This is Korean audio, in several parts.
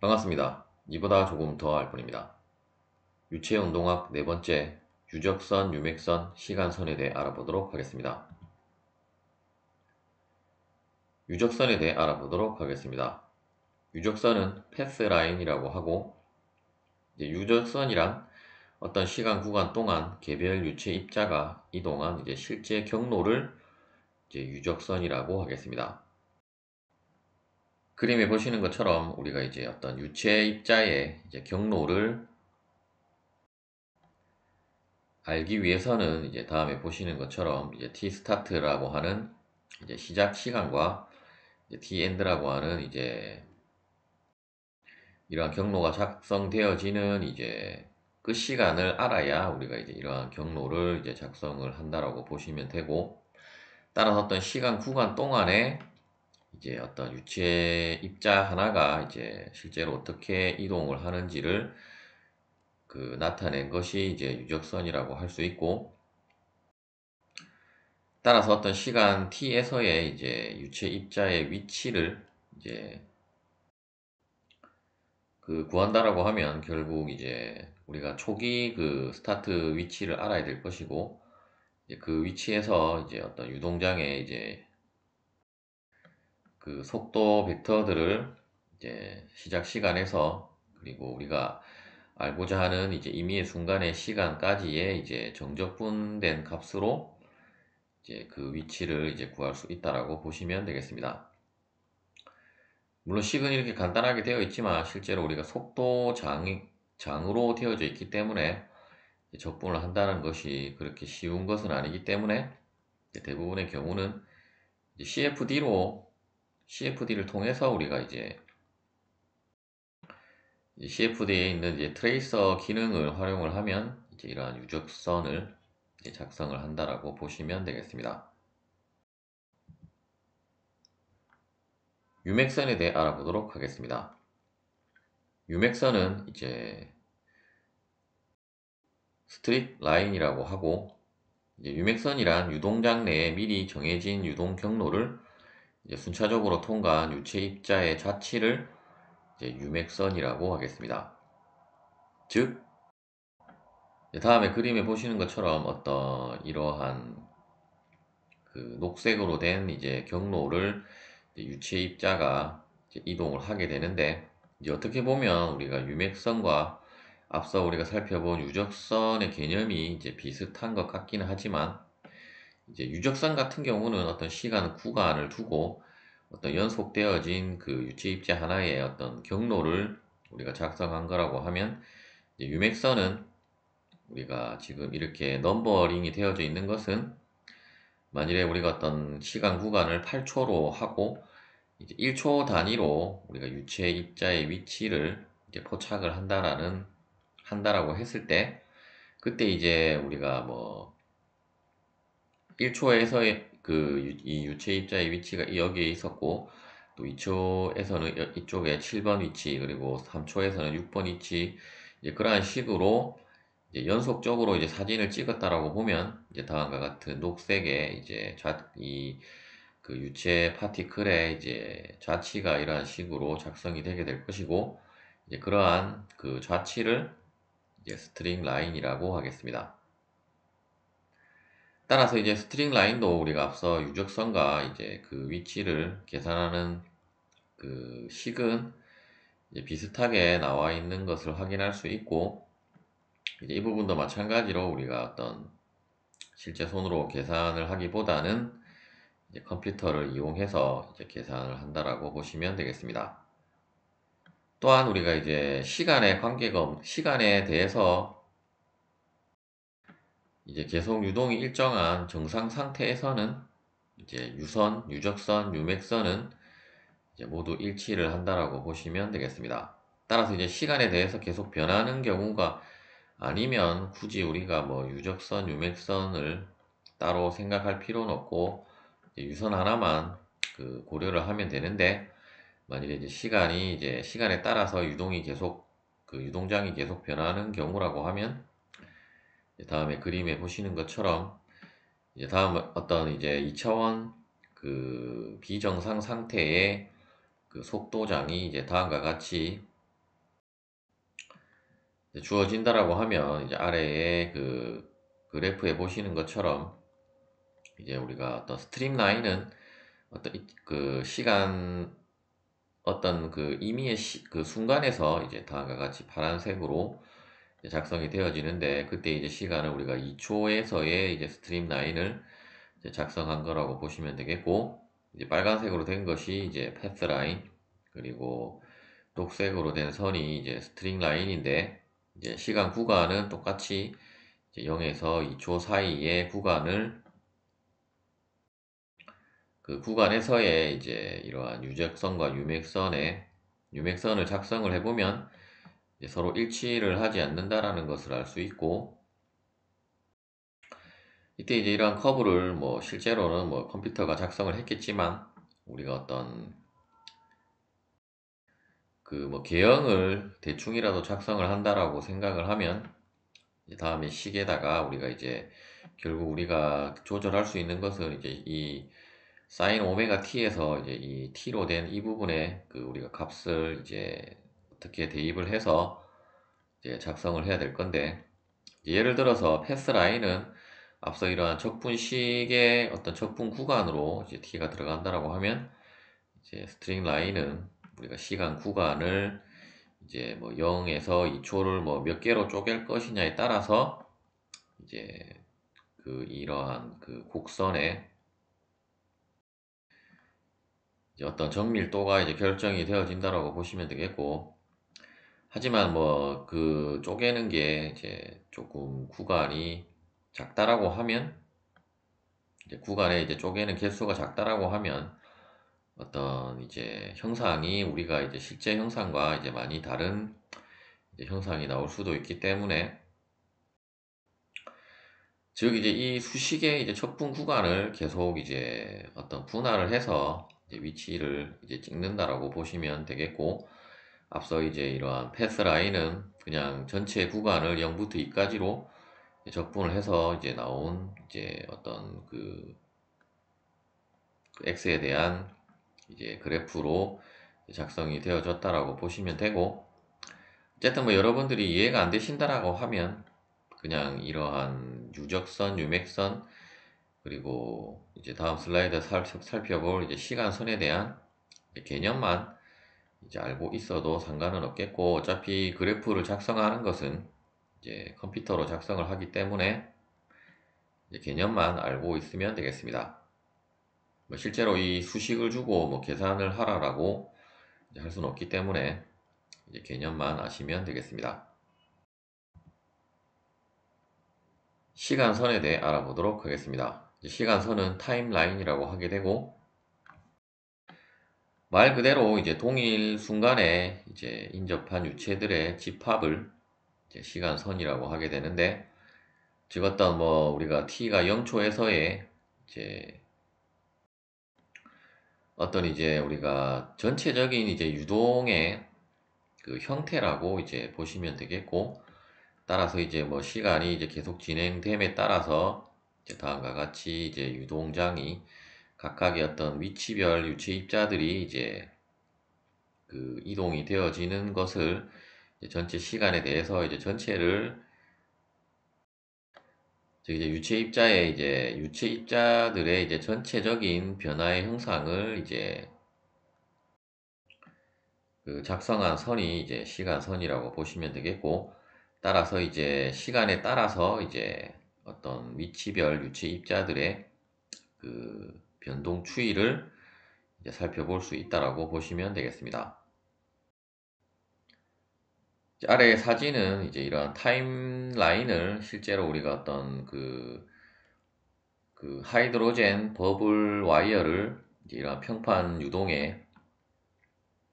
반갑습니다. 이보다 조금 더 알 뿐입니다. 유체운동학 네 번째, 유적선, 유맥선, 시간선에 대해 알아보도록 하겠습니다. 유적선에 대해 알아보도록 하겠습니다. 유적선은 패스라인이라고 하고, 유적선이란 어떤 시간 구간 동안 개별 유체 입자가 이동한 실제 경로를 유적선이라고 하겠습니다. 그림에 보시는 것처럼 우리가 어떤 유체 입자의 경로를 알기 위해서는 다음에 보시는 것처럼 t 스타트라고 하는 시작 시간과 t 엔드라고 하는 이러한 경로가 작성되어지는 끝 시간을 알아야 우리가 이러한 경로를 작성을 한다라고 보시면 되고, 따라서 어떤 시간 구간 동안에 어떤 유체 입자 하나가 실제로 어떻게 이동을 하는지를 나타낸 것이 유적선이라고 할 수 있고, 따라서 어떤 시간 t에서의 유체 입자의 위치를 이제 구한다라고 하면 결국 우리가 초기 스타트 위치를 알아야 될 것이고, 그 위치에서 어떤 유동장의 속도 벡터들을 시작 시간에서, 그리고 우리가 알고자 하는 임의의 순간의 시간까지의 정적분된 값으로 그 위치를 구할 수 있다라고 보시면 되겠습니다. 물론 식은 이렇게 간단하게 되어 있지만 실제로 우리가 장으로 되어져 있기 때문에 적분을 한다는 것이 그렇게 쉬운 것은 아니기 때문에 대부분의 경우는 CFD를 통해서 우리가 CFD에 있는 트레이서 기능을 활용을 하면 이러한 유적선을 작성을 한다라고 보시면 되겠습니다. 유맥선에 대해 알아보도록 하겠습니다. 유맥선은 스트릿 라인이라고 하고, 유맥선이란 유동장 내에 미리 정해진 유동 경로를 순차적으로 통과한 유체 입자의 좌치를 유맥선이라고 하겠습니다. 즉, 다음에 그림에 보시는 것처럼 어떤 이러한 녹색으로 된 경로를 유체 입자가 이동을 하게 되는데, 어떻게 보면 우리가 유맥선과 앞서 우리가 살펴본 유적선의 개념이 비슷한 것 같기는 하지만, 유적선 같은 경우는 어떤 시간 구간을 두고 어떤 연속되어진 유체 입자 하나의 어떤 경로를 우리가 작성한 거라고 하면, 유맥선은 우리가 지금 이렇게 넘버링이 되어져 있는 것은, 만일에 우리가 어떤 시간 구간을 8초로 하고 1초 단위로 우리가 유체 입자의 위치를 포착을 한다라고 했을 때, 그때 우리가 뭐 1초에서의 이 유체 입자의 위치가 여기에 있었고, 또 2초에서는 이쪽에 7번 위치, 그리고 3초에서는 6번 위치, 그러한 식으로 연속적으로 사진을 찍었다라고 보면 다음과 같은 녹색의 유체 파티클의 좌치가 이러한 식으로 작성이 되게 될 것이고, 그러한 좌치를 스트링 라인이라고 하겠습니다. 따라서 스트링 라인도 우리가 앞서 유적선과 그 위치를 계산하는 식은 비슷하게 나와 있는 것을 확인할 수 있고, 이 부분도 마찬가지로 우리가 어떤 실제 손으로 계산을 하기보다는 컴퓨터를 이용해서 계산을 한다라고 보시면 되겠습니다. 또한 우리가 시간에 대해서 계속 유동이 일정한 정상 상태에서는 유선, 유적선, 유맥선은 모두 일치를 한다라고 보시면 되겠습니다. 따라서 시간에 대해서 계속 변하는 경우가 아니면 굳이 우리가 뭐 유적선, 유맥선을 따로 생각할 필요는 없고 유선 하나만 고려를 하면 되는데, 만일에 시간에 따라서 유동장이 계속 변하는 경우라고 하면, 다음에 그림에 보시는 것처럼 다음 어떤 2차원 비정상 상태의 속도장이 다음과 같이 주어진다라고 하면 이제 아래에 그 그래프에 보시는 것처럼 이제 우리가 어떤 스트림 라인은 어떤 그 시간 어떤 그 임의의 그 순간에서 이제 다음과 같이 파란색으로 작성이 되어지는데, 그때 이제 시간을 우리가 2초에서의 이제 스트림 라인을 이제 작성한 거라고 보시면 되겠고, 이제 빨간색으로 된 것이 이제 패스 라인, 그리고 녹색으로 된 선이 이제 스트링 라인인데, 이제 시간 구간은 똑같이 이제 0에서 2초 사이의 구간을 그 구간에서의 이제 이러한 유적선과 유맥선을 작성을 해보면 서로 일치를 하지 않는다라는 것을 알 수 있고, 이때 이제 이러한 커브를 뭐 실제로는 뭐 컴퓨터가 작성을 했겠지만, 우리가 어떤 그 뭐 개형을 대충이라도 작성을 한다라고 생각을 하면, 이제 다음에 식에다가 우리가 이제 결국 우리가 조절할 수 있는 것은 이제 이 사인 오메가 t에서 이제 이 t로 된 이 부분에 그 우리가 값을 이제 어떻게 대입을 해서 이제 작성을 해야 될 건데, 예를 들어서 패스 라인은 앞서 이러한 적분식의 어떤 적분 구간으로 이제 t가 들어간다라고 하면, 이제 스트링 라인은 우리가 시간 구간을 이제 뭐 0에서 2초를 뭐 몇 개로 쪼갤 것이냐에 따라서 이제 그 이러한 그 곡선의 이제 어떤 정밀도가 이제 결정이 되어진다라고 보시면 되겠고, 하지만 뭐 그 쪼개는 게 이제 조금 구간이 작다라고 하면, 이제 구간에 이제 쪼개는 개수가 작다라고 하면 어떤 이제 형상이 우리가 이제 실제 형상과 이제 많이 다른 이제 형상이 나올 수도 있기 때문에, 즉 이제 이 수식의 이제 척분 구간을 계속 이제 어떤 분할을 해서 이제 위치를 이제 찍는다라고 보시면 되겠고, 앞서 이제 이러한 패스 라인은 그냥 전체 구간을 0부터 2까지로 적분을 해서 이제 나온 이제 어떤 그 x에 대한 이제 그래프로 작성이 되어졌다라고 보시면 되고, 어쨌든 뭐 여러분들이 이해가 안 되신다라고 하면 그냥 이러한 유적선, 유맥선, 그리고 이제 다음 슬라이드 살펴볼 이제 시간선에 대한 개념만 이제 알고 있어도 상관은 없겠고, 어차피 그래프를 작성하는 것은 이제 컴퓨터로 작성을 하기 때문에 이제 개념만 알고 있으면 되겠습니다. 뭐 실제로 이 수식을 주고 뭐 계산을 하라라고 할 수는 없기 때문에 이제 개념만 아시면 되겠습니다. 시간선에 대해 알아보도록 하겠습니다. 시간선은 타임라인이라고 하게 되고, 말 그대로 이제 동일 순간에 이제 인접한 유체들의 집합을 이제 시간선이라고 하게 되는데, 즉 어떤 뭐 우리가 t가 0초에서의 이제 어떤 이제 우리가 전체적인 이제 유동의 그 형태라고 이제 보시면 되겠고, 따라서 이제 뭐 시간이 이제 계속 진행됨에 따라서 이제 다음과 같이 이제 유동장이 각각의 어떤 위치별 유체 입자들이 이제 그 이동이 되어지는 것을 이제 전체 시간에 대해서 이제 전체를, 즉 이제 유체 입자들의 이제 전체적인 변화의 형상을 이제 그 작성한 선이 이제 시간선이라고 보시면 되겠고, 따라서 이제 시간에 따라서 이제 어떤 위치별 유체 입자들의 그 변동 추이를 이제 살펴볼 수 있다라고 보시면 되겠습니다. 아래 사진은 이제 이런 타임라인을 실제로 우리가 어떤 그 하이드로젠 버블 와이어를 이제 이런 평판 유동에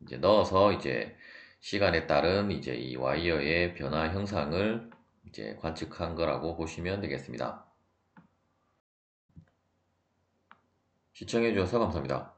이제 넣어서 이제 시간에 따른 이제 이 와이어의 변화 형상을 이제 관측한 거라고 보시면 되겠습니다. 시청해 주셔서 감사합니다.